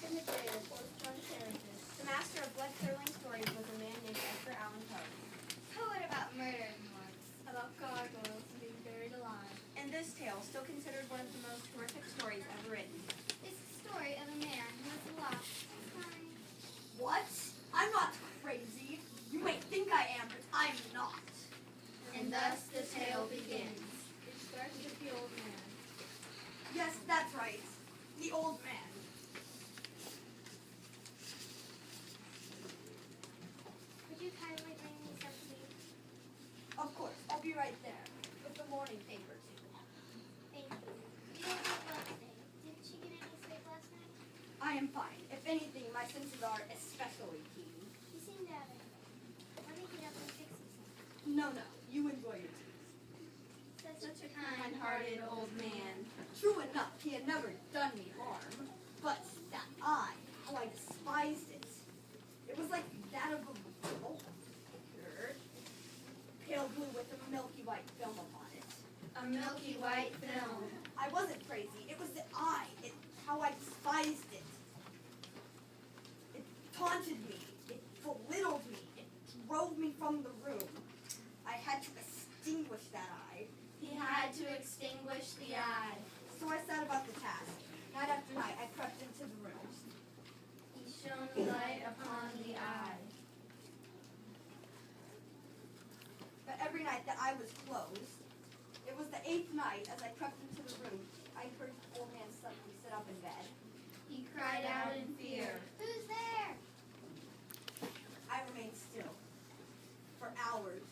In the Jail, John Carrington. The master of blood-curdling stories was a man named Edgar Allan Poe. Poet about murder and wars. About gargoyles and being buried alive. And this tale, still considered one of the most horrific stories ever written. It's the story of a man who was lost. What? I'm not crazy. You may think I am, but I'm not. And thus the tale begins. It starts with the old man. Yes, that's right. The old man. Would you kindly bring me some tea? Of course, I'll be right there. With the morning paper, too. Thank you. You don't have well today. Didn't you get any sleep last night? I am fine. If anything, my senses are especially keen. You seem to have it. Let me get up and fix you something. No, you enjoy your tea. Such a Kind-hearted old man. True enough, he had never done me harm. But that eye, how I despised it. It was like that of a picture. Pale blue with a milky white film upon it. A milky white film. I wasn't crazy. It was the eye. How I despised it. It taunted me. It belittled me. It drove me from the room. I had to extinguish that eye. He had to extinguish the eye. So I set about the task. Night after night, I crept into the room. He shone light upon the eye. But every night the eye was closed. It was the 8th night as I crept into the room. I heard the old man suddenly sit up in bed. He cried out in fear. Who's there? I remained still for hours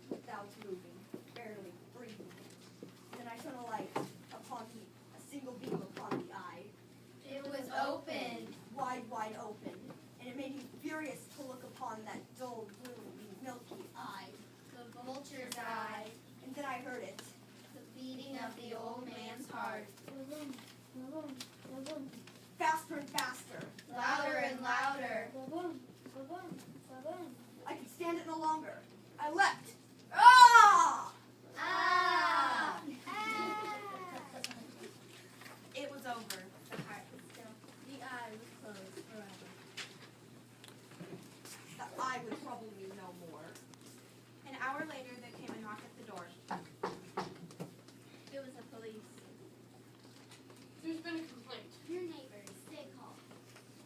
without moving, barely breathing. Then I shone a light upon a single beam upon the eye, It was open. wide open, and it made me furious to look upon that dull blue milky eye. The vulture's eye. And then I heard it. The beating of the old man's heart. Faster and faster. Louder and louder. I could stand it no longer. I leapt. Ah! Ah! Ah! It was over. The heart was still. The eye was closed forever. The eye would trouble me no more. An hour later, there came a knock at the door. It was the police. There's been a complaint. Your neighbors, they call.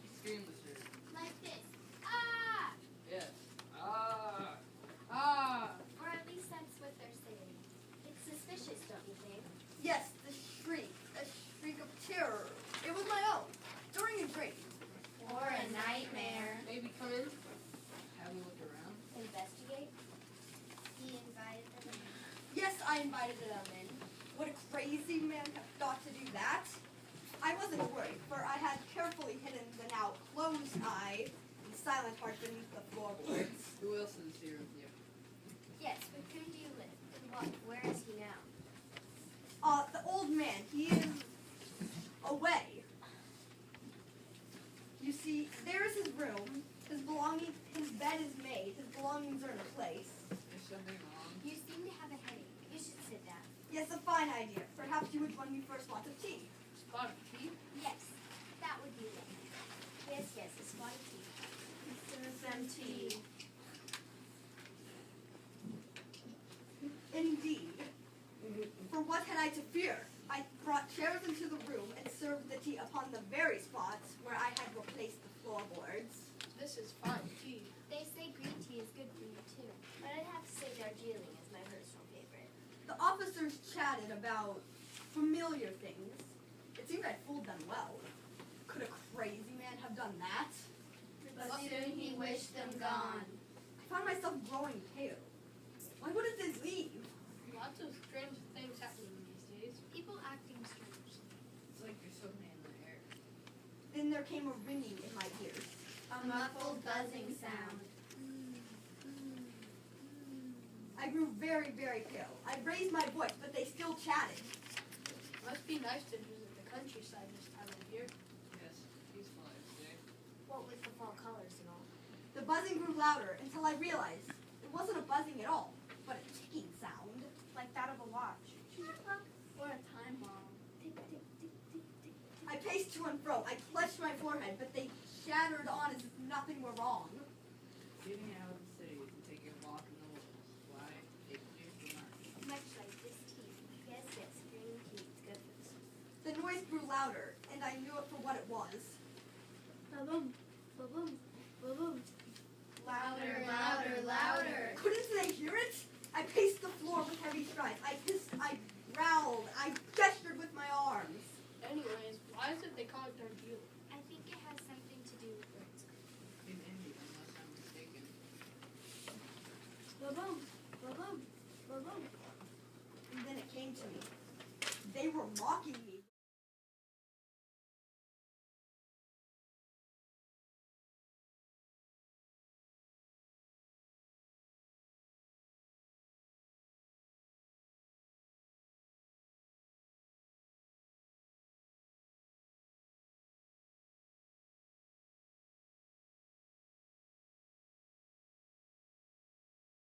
Extremely sir. Like this. Ah! Yes. Ah. Ah. Or at least that's what they're saying. It's suspicious, don't you think? Yes, the shriek. A shriek of terror. It was my own. During a dream. Or a nightmare. Maybe come in. Have a look around. Investigate? He invited them in. Yes, I invited them in. Would a crazy man have thought to do that? I wasn't worried, for I had carefully hidden the now closed eye and the silent heart beneath the floorboards. Who else is here with you? Yes, with whom do you live? And what? Where is he now? The old man, he is away. You see, there is his room. His bed is made. His belongings are in place. Is something wrong? You seem to have a headache. You should sit down. Yes, a fine idea. Perhaps you would join me for a spot of tea. Spot of tea? Yes, that would be it. Yes, a spot of tea. Some tea. Indeed. For what had I to fear? I brought chairs into the room and served the tea upon the very spots where I had replaced the floorboards. This is fine tea. They say green tea is good for you too, but I'd have to say Darjeeling is my personal favorite. The officers chatted about familiar things. It seemed I fooled them well. Could a crazy man have done that? But soon he wished them gone. I found myself growing pale. Why wouldn't they leave? Lots of strange things happening these days. People acting strangely. It's like there's something in the air. Then there came a ringing in my ears. A muffled buzzing sound. I grew very pale. I raised my voice, but they still chatted. Must be nice to visit the countryside this time of year. Yes, peaceful I'd say. What with the fall colors and all. The buzzing grew louder until I realized it wasn't a buzzing at all, but a ticking sound. Like that of a watch. Or a time bomb. I paced to to and fro. I clutched my forehead, but they shattered on as if nothing were wrong. Getting out of the city to take a walk in the woods. Why? It clears the mind. Much like this tea. Yes, yes, green tea. It's good for the soul. The noise grew louder, and I knew it for what it was. Ba-boom, ba-boom, ba-boom. Louder, louder, louder. Couldn't they hear it? I paced the floor with heavy strides. I hissed, I growled, I gestured with my arms. Anyways, why is it they call it Darjeeling? I think it has something to do with birds. In India, unless I'm mistaken. Ba-boom, ba-boom, ba-boom. And then it came to me. They were mocking